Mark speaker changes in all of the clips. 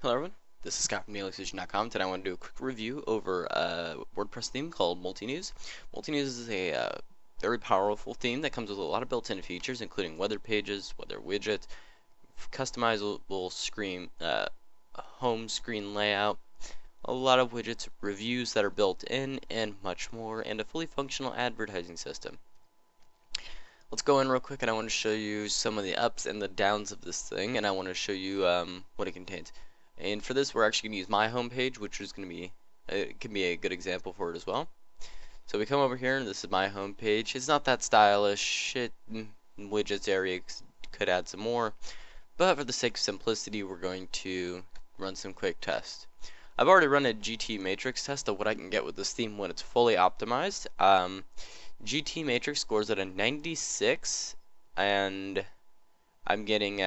Speaker 1: Hello everyone, this is Scott from Exposition.com. Today I want to do a quick review over a WordPress theme called Multinews. Multinews is a very powerful theme that comes with a lot of built-in features, including weather pages, weather widgets, customizable screen, home screen layout, a lot of widgets, reviews that are built in, and much more, and a fully functional advertising system. Let's go in real quick, and I want to show you some of the ups and the downs of this thing, and I want to show you what it contains. And for this, we're actually going to use my home page, which is going to be, it can be a good example for it as well. So we come over here, and this is my home page. It's not that stylish. Widgets area could add some more, but for the sake of simplicity, we're going to run some quick tests. I've already run a GT matrix test of what I can get with this theme when it's fully optimized. GT matrix scores at a 96, and I'm getting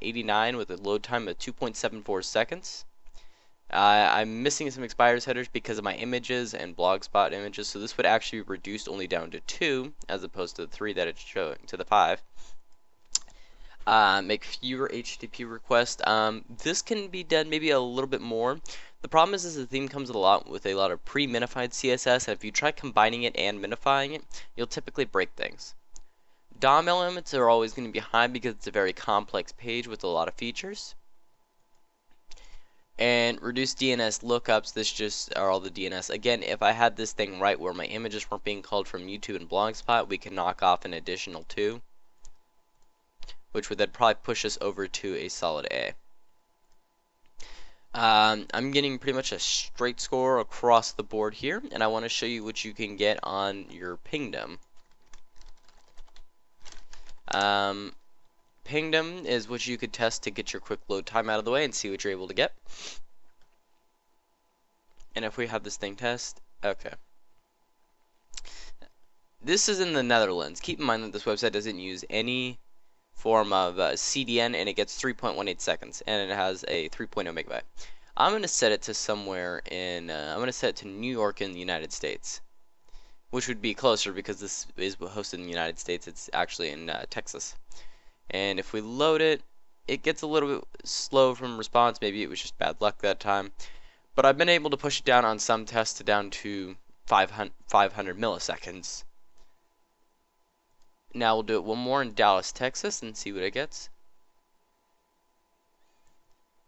Speaker 1: 89 with a load time of 2.74 seconds. I'm missing some expires headers because of my images and blogspot images, so this would actually be reduced only down to 2 as opposed to the 3 that it's showing, to the 5. Make fewer HTTP requests. This can be done maybe a little bit more. The problem is the theme comes with a lot of pre-minified CSS, and if you try combining it and minifying it, you'll typically break things. DOM elements are always going to be high because it's a very complex page with a lot of features. And reduced DNS lookups, this just are all the DNS. Again, if I had this thing right where my images weren't being called from YouTube and Blogspot, we can knock off an additional 2, which would then probably push us over to a solid A. I'm getting pretty much a straight score across the board here, and I want to show you what you can get on your pingdom. Pingdom is what you could test to get your quick load time out of the way and see what you're able to get. And if we have this thing test, okay. This is in the Netherlands. Keep in mind that this website doesn't use any form of CDN, and it gets 3.18 seconds, and it has a 3.0 megabyte. I'm going to set it to somewhere in, I'm going to set it to New York in the United States, which would be closer because this is hosted in the United States. It's actually in Texas. And if we load it, it gets a little bit slow from response. Maybe it was just bad luck that time. But I've been able to push it down on some tests down to 500 milliseconds. Now we'll do it one more in Dallas, Texas, and see what it gets.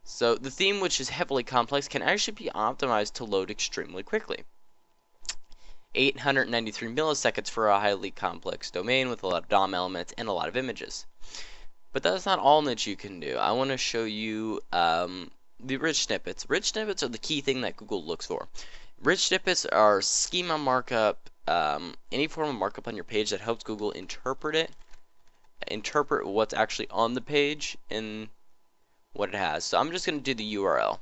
Speaker 1: So the theme, which is heavily complex, can actually be optimized to load extremely quickly. 893 milliseconds for a highly complex domain with a lot of DOM elements and a lot of images. But that's not all that you can do. I want to show you the rich snippets. Rich snippets are the key thing that Google looks for. Rich snippets are schema markup, any form of markup on your page that helps Google interpret what's actually on the page and what it has. So I'm just going to do the URL.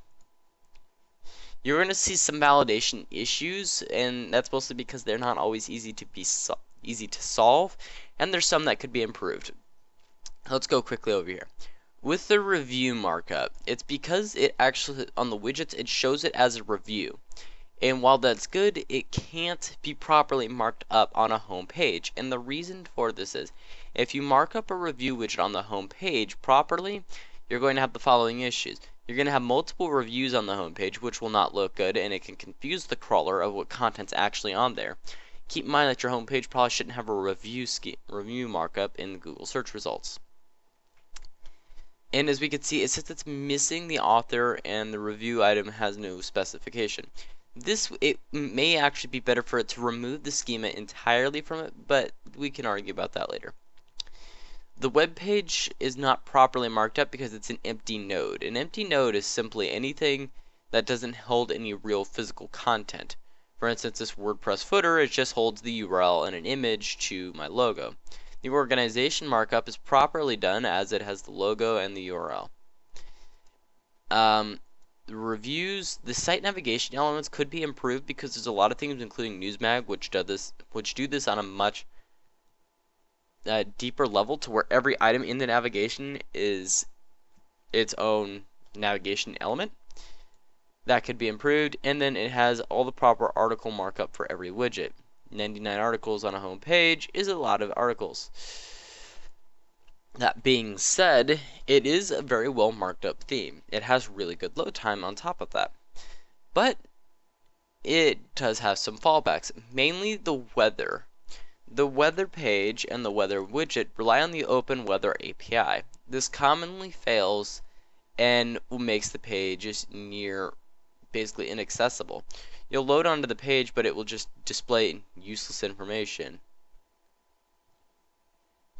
Speaker 1: You're going to see some validation issues, and that's mostly because they're not always easy to solve, and there's some that could be improved. Let's go quickly over here. With the review markup, it's because it actually, on the widgets, it shows it as a review. And while that's good, it can't be properly marked up on a home page. And the reason for this is, if you mark up a review widget on the home page properly, you're going to have the following issues. You're going to have multiple reviews on the home page, which will not look good, and it can confuse the crawler of what content's actually on there. Keep in mind that your home page probably shouldn't have a review markup in the Google search results. And as we can see, it says it's missing the author and the review item has no specification. It may actually be better for it to remove the schema entirely from it, but we can argue about that later. The web page is not properly marked up because it's an empty node. An empty node is simply anything that doesn't hold any real physical content. For instance, this WordPress footer, it just holds the URL and an image to my logo. The organization markup is properly done as it has the logo and the URL. The reviews, the site navigation elements could be improved because there's a lot of things, including Newsmag, which do this on a much deeper level, to where every item in the navigation is its own navigation element. That could be improved, and then it has all the proper article markup for every widget. 99 articles on a home page is a lot of articles. That being said, it is a very well marked up theme. It has really good load time on top of that. But it does have some fallbacks, mainly the weather. The weather page and the weather widget rely on the Open Weather API. This commonly fails and makes the page just near basically inaccessible. You'll load onto the page, but it will just display useless information.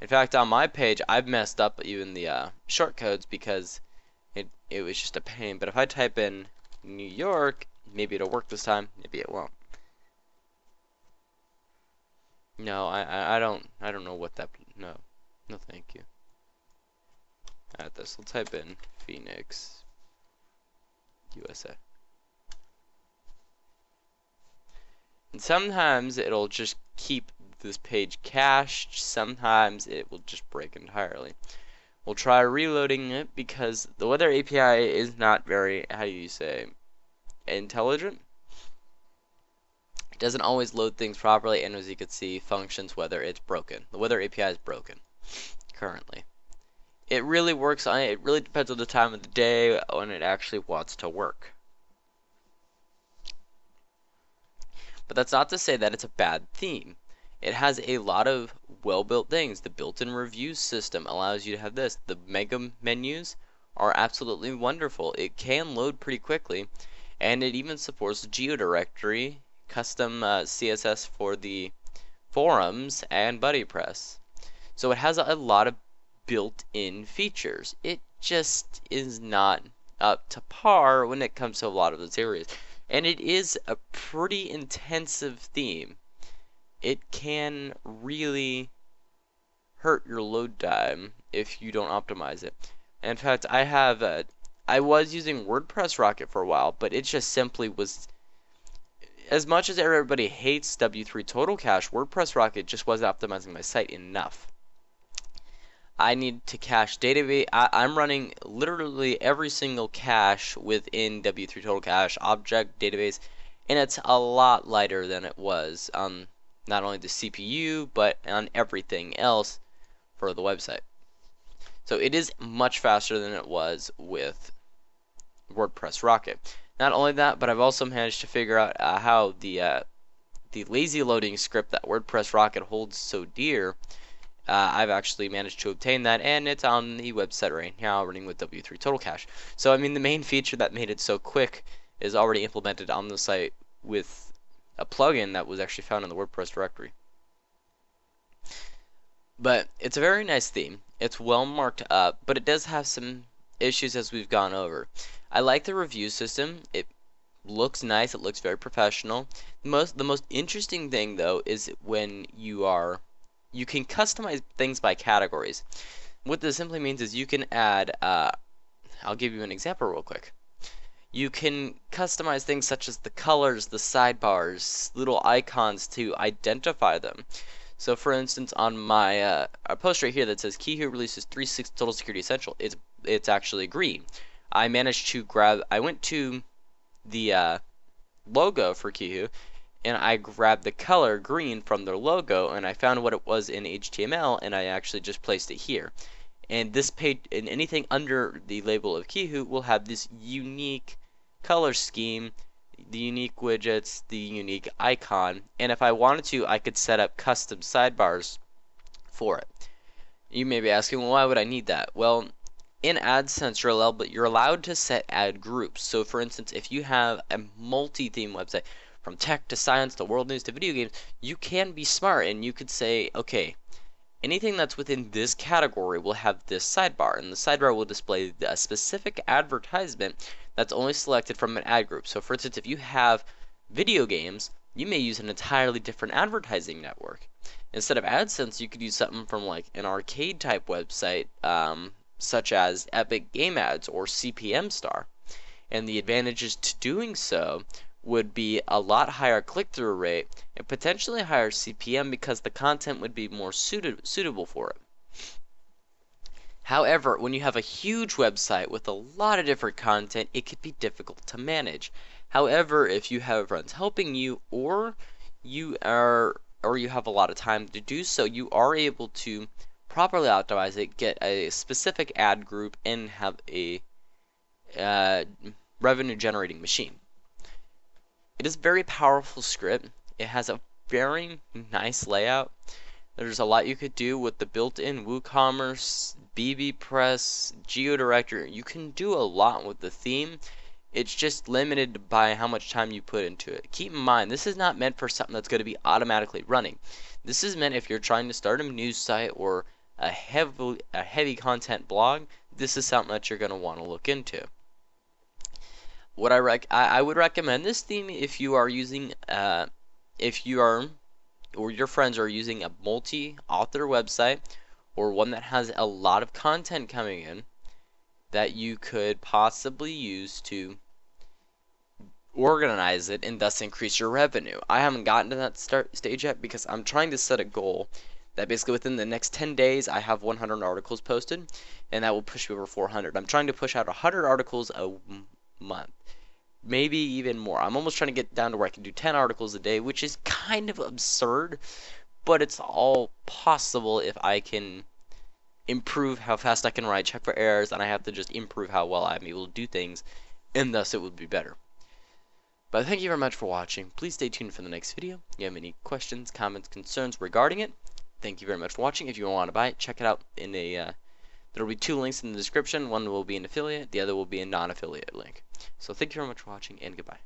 Speaker 1: In fact, on my page, I've messed up even the shortcodes because it was just a pain. But if I type in New York, maybe it'll work this time. Maybe it won't. No, I don't know what that. No, no, thank you. At this, we'll type in Phoenix, USA. And sometimes it'll just keep this page cached. Sometimes it will just break entirely. We'll try reloading it because the weather API is not very, how do you say, intelligent. It doesn't always load things properly, and as you can see, functions whether it's broken. The weather API is broken currently. It really works on it. It really depends on the time of the day when it actually wants to work. But that's not to say that it's a bad theme. It has a lot of well-built things. The built-in review system allows you to have this. The mega menus are absolutely wonderful. It can load pretty quickly, and it even supports GeoDirectory, custom CSS for the forums, and BuddyPress. So it has a lot of built-in features. It just is not up to par when it comes to a lot of those areas. And it is a pretty intensive theme. It can really hurt your load time if you don't optimize it. In fact, I was using WordPress Rocket for a while, but it just simply was, as much as everybody hates W3 Total Cache, WordPress Rocket just wasn't optimizing my site enough. I need to cache database. I'm running literally every single cache within W3 Total Cache object database, and it's a lot lighter than it was on not only the CPU but on everything else for the website. So it is much faster than it was with WordPress Rocket. Not only that, but I've also managed to figure out how the lazy loading script that WordPress Rocket holds so dear. I've actually managed to obtain that, and it's on the website right now running with W3 Total Cache. So I mean, the main feature that made it so quick is already implemented on the site with a plugin that was actually found in the WordPress directory. But it's a very nice theme. It's well marked up, but it does have some issues as we've gone over. I like the review system. It looks nice. It looks very professional. The most interesting thing though is when you can customize things by categories. What this simply means is you can add, I'll give you an example real quick. You can customize things such as the colors, the sidebars, little icons to identify them. So for instance, on my a post right here that says Kihu releases 3.6 Total Security Essential, it's actually green. I went to the logo for Kihu, and I grabbed the color green from their logo, and I found what it was in HTML, and I actually just placed it here. And this page, and anything under the label of Kihu will have this unique color scheme, the unique widgets, the unique icon, and if I wanted to, I could set up custom sidebars for it. You may be asking, well, why would I need that? Well, in AdSense, you're allowed to set ad groups. So for instance, if you have a multi-theme website, from tech to science to world news to video games, you can be smart and you could say, okay, anything that's within this category will have this sidebar, and the sidebar will display a specific advertisement that's only selected from an ad group. So for instance, if you have video games, you may use an entirely different advertising network. Instead of AdSense, you could use something from like an arcade type website, such as Epic Game Ads or CPM Star. And the advantages to doing so would be a lot higher click-through rate and potentially higher CPM because the content would be more suitable for it. However, when you have a huge website with a lot of different content, it could be difficult to manage. However, if you have friends helping you, or you have a lot of time to do so, you are able to properly optimize it, get a specific ad group, and have a uh, revenue generating machine. It is a very powerful script. It has a very nice layout. There's a lot you could do with the built-in WooCommerce, bbPress, GeoDirector. You can do a lot with the theme. It's just limited by how much time you put into it. Keep in mind, this is not meant for something that's going to be automatically running. This is meant if you're trying to start a news site or a heavy content blog. This is something that you're going to want to look into. What I would recommend this theme if you are using if you are or your friends are using a multi-author website or one that has a lot of content coming in that you could possibly use to organize it and thus increase your revenue. I haven't gotten to that stage yet because I'm trying to set a goal that basically within the next 10 days I have 100 articles posted, and that will push me over 400. I'm trying to push out 100 articles a month, maybe even more. I'm almost trying to get down to where I can do 10 articles a day, which is kind of absurd, but it's all possible if I can improve how fast I can write, check for errors, and I have to just improve how well I'm able to do things, and thus it would be better. But thank you very much for watching. Please stay tuned for the next video. If you have any questions, comments, concerns regarding it, thank you very much for watching. If you want to buy it, check it out in a there will be 2 links in the description. One will be an affiliate, the other will be a non-affiliate link. So thank you very much for watching, and goodbye.